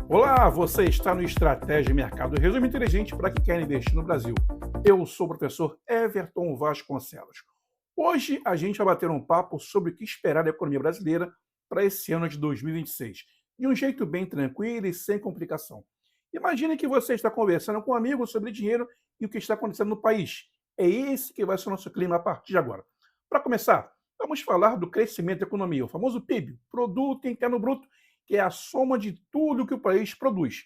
Olá, você está no Estratégia Mercado, resumo inteligente para quem quer investir no Brasil. Eu sou o professor Everton Vasconcelos. Hoje a gente vai bater um papo sobre o que esperar da economia brasileira para esse ano de 2026, de um jeito bem tranquilo e sem complicação. Imagine que você está conversando com um amigo sobre dinheiro e o que está acontecendo no país. É esse que vai ser o nosso clima a partir de agora. Para começar, vamos falar do crescimento da economia, o famoso PIB, Produto Interno Bruto, que é a soma de tudo que o país produz.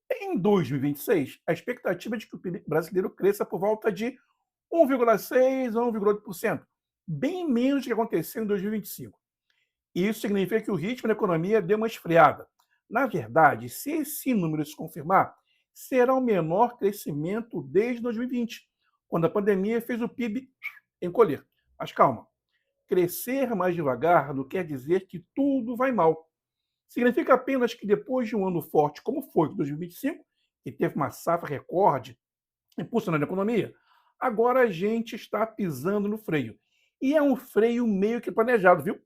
Em 2026, a expectativa é de que o PIB brasileiro cresça por volta de 1,6% a 1,8%, bem menos do que aconteceu em 2025. Isso significa que o ritmo da economia deu uma esfriada. Na verdade, se esse número se confirmar, será o menor crescimento desde 2020, quando a pandemia fez o PIB encolher. Mas calma, crescer mais devagar não quer dizer que tudo vai mal. Significa apenas que depois de um ano forte como foi o 2025, que teve uma safra recorde impulsionando a economia, agora a gente está pisando no freio. E é um freio meio que planejado, viu?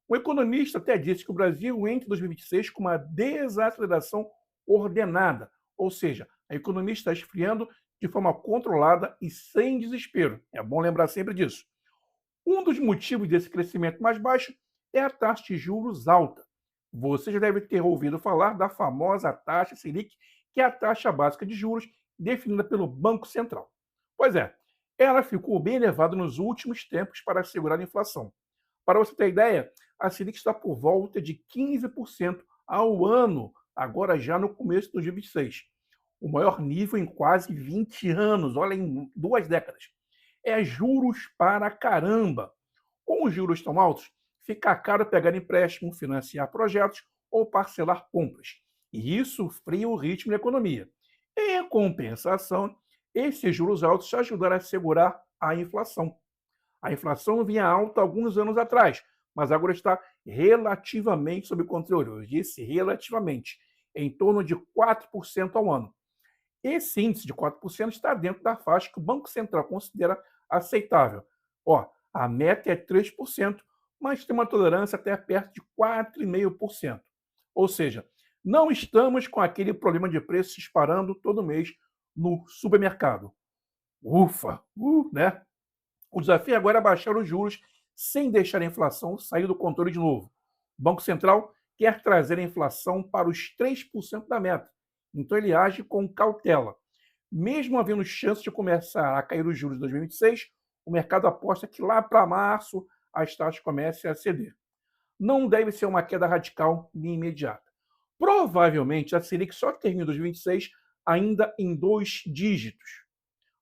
O economista até disse que o Brasil entra em 2026 com uma desaceleração ordenada, ou seja, a economia está esfriando de forma controlada e sem desespero. É bom lembrar sempre disso. Um dos motivos desse crescimento mais baixo é a taxa de juros alta. Você já deve ter ouvido falar da famosa taxa Selic, que é a taxa básica de juros definida pelo Banco Central. Pois é, ela ficou bem elevada nos últimos tempos para segurar a inflação. Para você ter ideia, a Selic está por volta de 15% ao ano, agora já no começo de 2026. O maior nível em quase 20 anos, olha, em 2 décadas. É juros para caramba. Com os juros tão altos, fica caro pegar empréstimo, financiar projetos ou parcelar compras. E isso freia o ritmo da economia. Em compensação, esses juros altos ajudaram a segurar a inflação. A inflação vinha alta alguns anos atrás, mas agora está relativamente sob controle. Eu disse relativamente, em torno de 4% ao ano. Esse índice de 4% está dentro da faixa que o Banco Central considera aceitável. Ó, a meta é 3%, mas tem uma tolerância até perto de 4,5%. Ou seja, não estamos com aquele problema de preços disparando todo mês no supermercado. Ufa, né? O desafio agora é baixar os juros sem deixar a inflação sair do controle de novo. O Banco Central quer trazer a inflação para os 3% da meta, então ele age com cautela. Mesmo havendo chance de começar a cair os juros em 2026, o mercado aposta que lá para março as taxas comecem a ceder. Não deve ser uma queda radical nem imediata. Provavelmente a Selic só termina em 2026 ainda em 2 dígitos,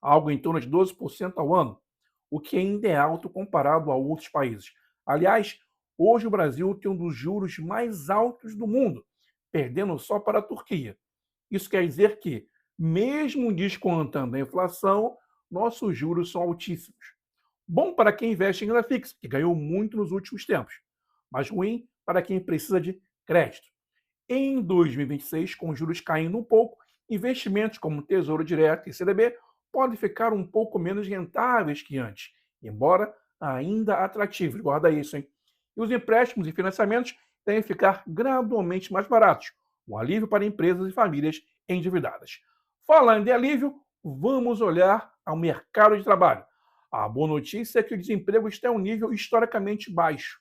algo em torno de 12% ao ano, o que ainda é alto comparado a outros países. Aliás, hoje o Brasil tem um dos juros mais altos do mundo, perdendo só para a Turquia. Isso quer dizer que, mesmo descontando a inflação, nossos juros são altíssimos. Bom para quem investe em renda fixa, que ganhou muito nos últimos tempos, mas ruim para quem precisa de crédito. Em 2026, com os juros caindo um pouco, investimentos como Tesouro Direto e CDB podem ficar um pouco menos rentáveis que antes, embora ainda atrativos. Guarda isso, hein? E os empréstimos e financiamentos devem ficar gradualmente mais baratos, um alívio para empresas e famílias endividadas. Falando em alívio, vamos olhar ao mercado de trabalho. A boa notícia é que o desemprego está em um nível historicamente baixo.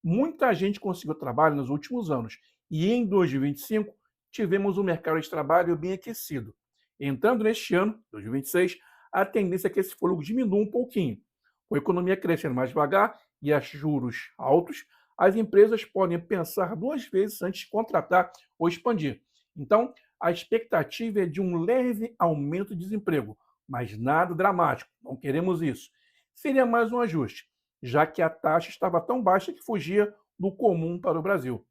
Muita gente conseguiu trabalho nos últimos anos e em 2025 tivemos um mercado de trabalho bem aquecido. Entrando neste ano, 2026, a tendência é que esse fôlego diminua um pouquinho. Com a economia crescendo mais devagar e os juros altos, as empresas podem pensar 2 vezes antes de contratar ou expandir. Então, a expectativa é de um leve aumento de desemprego, mas nada dramático, não queremos isso. Seria mais um ajuste, já que a taxa estava tão baixa que fugia do comum para o Brasil.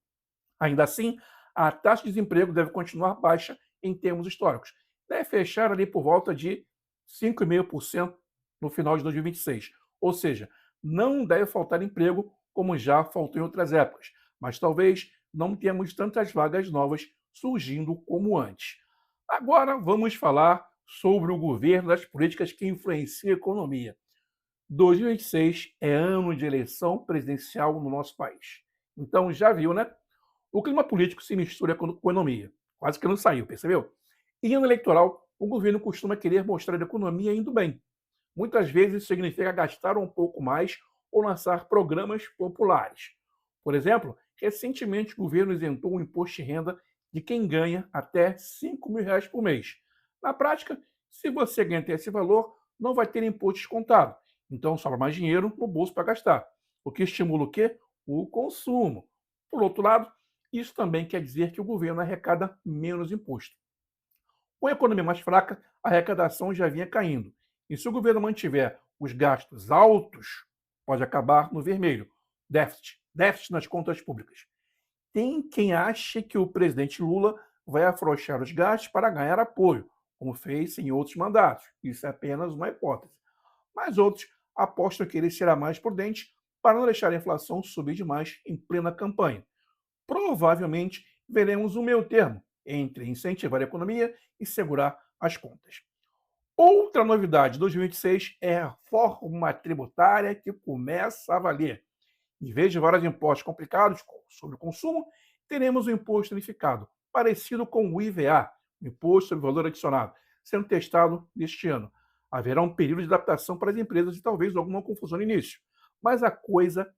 Ainda assim, a taxa de desemprego deve continuar baixa em termos históricos. Deve fechar ali por volta de 5,5% no final de 2026. Ou seja, não deve faltar emprego como já faltou em outras épocas, mas talvez não tenhamos tantas vagas novas surgindo como antes. Agora vamos falar sobre o governo das políticas que influenciam a economia. 2026 é ano de eleição presidencial no nosso país. Então, já viu, né? O clima político se mistura com a economia. Quase que não saiu, percebeu? Em ano eleitoral, o governo costuma querer mostrar a economia indo bem. Muitas vezes isso significa gastar um pouco mais ou lançar programas populares. Por exemplo, recentemente o governo isentou o imposto de renda de quem ganha até R$ 5.000 por mês. Na prática, se você ganha até esse valor, não vai ter imposto descontado. Então sobra mais dinheiro no bolso para gastar. O que estimula o quê? O consumo. Por outro lado, isso também quer dizer que o governo arrecada menos imposto. Com a economia mais fraca, a arrecadação já vinha caindo. E se o governo mantiver os gastos altos, pode acabar no vermelho. Déficit nas contas públicas. Tem quem ache que o presidente Lula vai afrouxar os gastos para ganhar apoio, como fez em outros mandatos. Isso é apenas uma hipótese. Mas outros apostam que ele será mais prudente para não deixar a inflação subir demais em plena campanha. Provavelmente veremos um meio termo entre incentivar a economia e segurar as contas. Outra novidade de 2026 é a reforma tributária que começa a valer. Em vez de vários impostos complicados sobre o consumo, teremos um imposto unificado, parecido com o IVA, o Imposto sobre Valor Adicionado, sendo testado neste ano. Haverá um período de adaptação para as empresas e talvez alguma confusão no início. Mas a coisa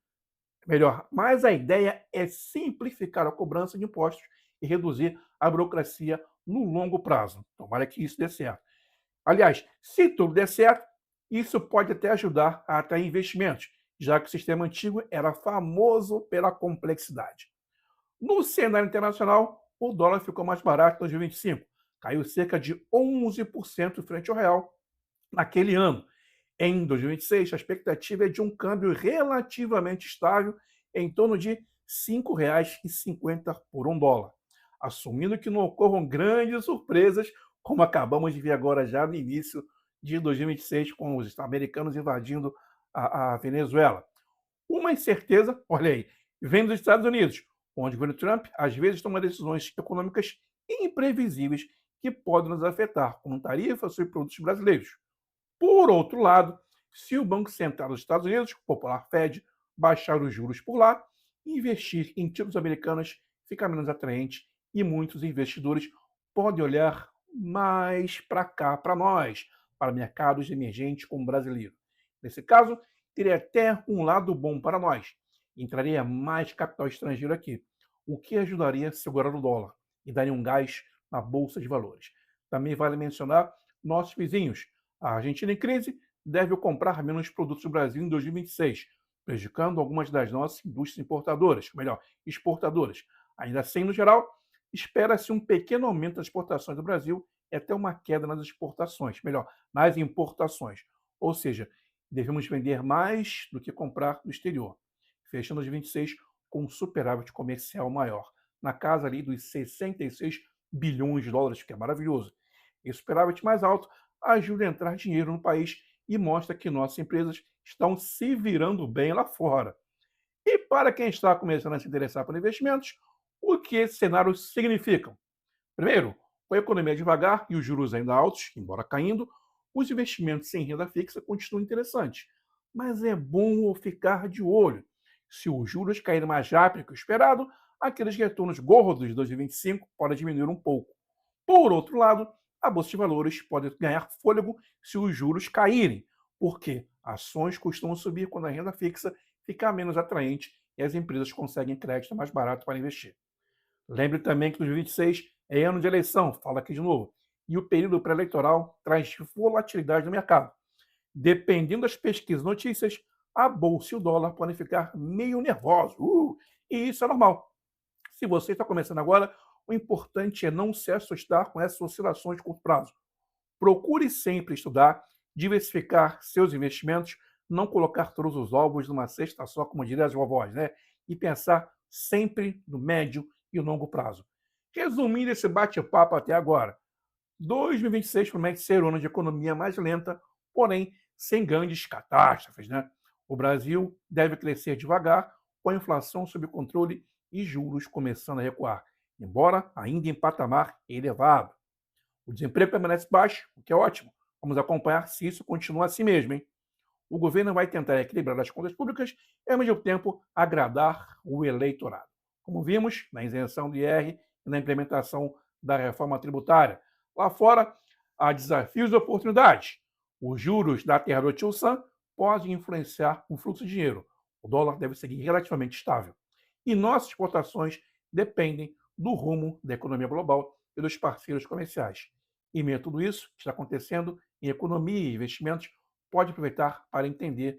mas a ideia é simplificar a cobrança de impostos e reduzir a burocracia no longo prazo. Tomara que isso dê certo. Aliás, se tudo der certo, isso pode até ajudar a atrair investimentos, já que o sistema antigo era famoso pela complexidade. No cenário internacional, o dólar ficou mais barato em 2025, caiu cerca de 11% frente ao real naquele ano. Em 2026, a expectativa é de um câmbio relativamente estável em torno de R$ 5,50 por um dólar, assumindo que não ocorram grandes surpresas, como acabamos de ver agora já no início de 2026, com os americanos invadindo a Venezuela. Uma incerteza, olha aí, vem dos Estados Unidos, onde o governo Trump às vezes toma decisões econômicas imprevisíveis que podem nos afetar, como tarifas sobre produtos brasileiros. Por outro lado, se o Banco Central dos Estados Unidos, o popular Fed, baixar os juros por lá, investir em títulos americanos fica menos atraente e muitos investidores podem olhar mais para cá, para nós, para mercados emergentes como o brasileiro. Nesse caso, teria até um lado bom para nós. Entraria mais capital estrangeiro aqui, o que ajudaria a segurar o dólar e daria um gás na Bolsa de Valores. Também vale mencionar nossos vizinhos. A Argentina em crise deve comprar menos produtos do Brasil em 2026, prejudicando algumas das nossas indústrias importadoras, melhor, exportadoras. Ainda assim, no geral, espera-se um pequeno aumento das exportações do Brasil e até uma queda nas exportações, melhor, nas importações. Ou seja, devemos vender mais do que comprar do exterior, fechando 2026 com um superávit comercial maior, na casa ali dos 66 bilhões de dólares, que é maravilhoso. Esse superávit mais alto ajuda a entrar dinheiro no país e mostra que nossas empresas estão se virando bem lá fora. E para quem está começando a se interessar por investimentos, o que esses cenários significam? Primeiro, com a economia devagar e os juros ainda altos, embora caindo, os investimentos sem renda fixa continuam interessantes. Mas é bom ficar de olho. Se os juros caírem mais rápido que o esperado, aqueles retornos gordos de 2025 podem diminuir um pouco. Por outro lado, a Bolsa de Valores pode ganhar fôlego se os juros caírem, porque ações costumam subir quando a renda fixa fica menos atraente e as empresas conseguem crédito mais barato para investir. Lembre também que 2026 é ano de eleição, fala aqui de novo, e o período pré-eleitoral traz volatilidade no mercado. Dependendo das pesquisas e notícias, a bolsa e o dólar podem ficar meio nervosos, e isso é normal. Se você está começando agora, o importante é não se assustar com essas oscilações de curto prazo. Procure sempre estudar, diversificar seus investimentos, não colocar todos os ovos numa cesta só, como diriam as vovós, né? E pensar sempre no médio e longo prazo. Resumindo esse bate-papo até agora, 2026 promete ser o ano de economia mais lenta, porém sem grandes catástrofes, né? O Brasil deve crescer devagar, com a inflação sob controle e juros começando a recuar, embora ainda em patamar elevado. O desemprego permanece baixo, o que é ótimo. Vamos acompanhar se isso continua assim mesmo, hein? O governo vai tentar equilibrar as contas públicas e, ao mesmo tempo, agradar o eleitorado. Como vimos na isenção do IR e na implementação da reforma tributária. Lá fora, há desafios e oportunidades. Os juros da terra do Tio Sam podem influenciar o fluxo de dinheiro. O dólar deve seguir relativamente estável. E nossas exportações dependem do rumo da economia global e dos parceiros comerciais. E meio a tudo isso que está acontecendo em economia e investimentos, pode aproveitar para entender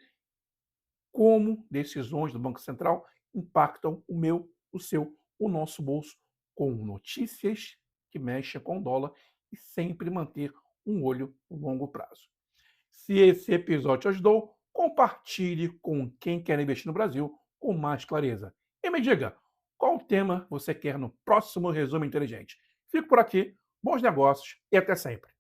como decisões do Banco Central impactam o meu, o seu, o nosso bolso, com notícias que mexem com o dólar e sempre manter um olho no longo prazo. Se esse episódio te ajudou, compartilhe com quem quer investir no Brasil com mais clareza. E me diga, qual tema você quer no próximo Resumo Inteligente? Fico por aqui, bons negócios e até sempre.